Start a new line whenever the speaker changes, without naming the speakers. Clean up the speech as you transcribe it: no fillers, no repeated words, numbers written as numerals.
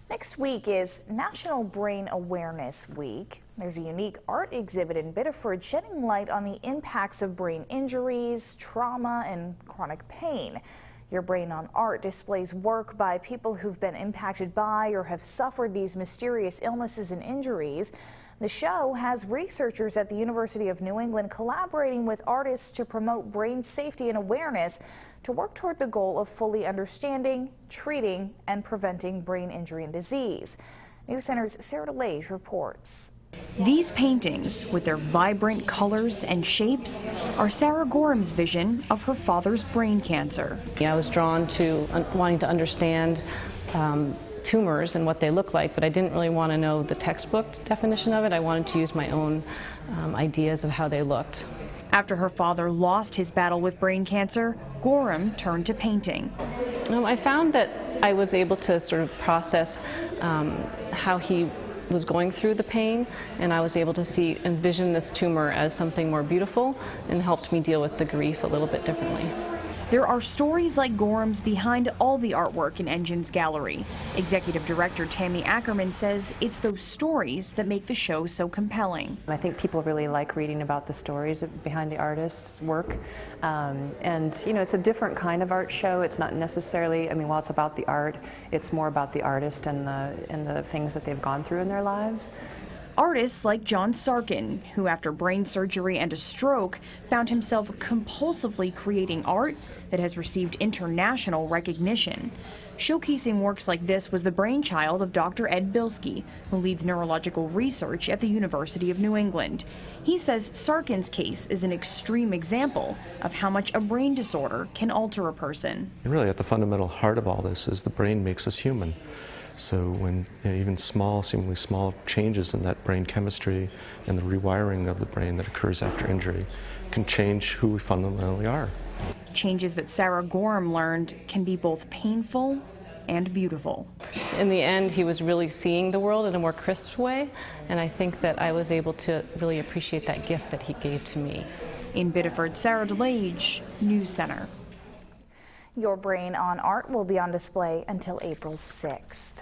Next week is National Brain Awareness Week. There's a unique art exhibit in Biddeford shedding light on the impacts of brain injuries, trauma, and chronic pain. Your Brain on Art displays work by people who've been impacted by or have suffered these mysterious illnesses and injuries. The show has researchers at the University of New England collaborating with artists to promote brain safety and awareness to work toward the goal of fully understanding, treating, and preventing brain injury and disease. News Center's Sarah DeLage reports.
These paintings, with their vibrant colors and shapes, are Sarah Gorham's vision of her father's brain cancer.
I was drawn to wanting to understand tumors and what they look like, but I didn't really want to know the textbook definition of it. I wanted to use my own ideas of how they looked.
After her father lost his battle with brain cancer, Gorham turned to painting.
I found that I was able to sort of process how he was going through the pain, and I was able to envision this tumor as something more beautiful, and helped me deal with the grief a little bit differently.
There are stories like Gorham's behind all the artwork in Engine's gallery. Executive Director Tammy Ackerman says it's those stories that make the show so compelling.
I think people really like reading about the stories behind the artist's work. And you know, it's a different kind of art show. It's not necessarily, while it's about the art, it's more about the artist and the things that they've gone through in their lives.
Artists like John Sarkin, who after brain surgery and a stroke found himself compulsively creating art that has received international recognition. Showcasing works like this was the brainchild of Dr. Ed Bilski, who leads neurological research at the University of New England. He says Sarkin's case is an extreme example of how much a brain disorder can alter a person.
And really, at the fundamental heart of all this is the brain makes us human. So when even seemingly small changes in that brain chemistry and the rewiring of the brain that occurs after injury can change who we fundamentally are.
Changes that Sarah Gorham learned can be both painful and beautiful.
In the end, he was really seeing the world in a more crisp way, and I think that I was able to really appreciate that gift that he gave to me.
In Biddeford, Sarah DeLage, News Center.
Your Brain on Art will be on display until April 6th.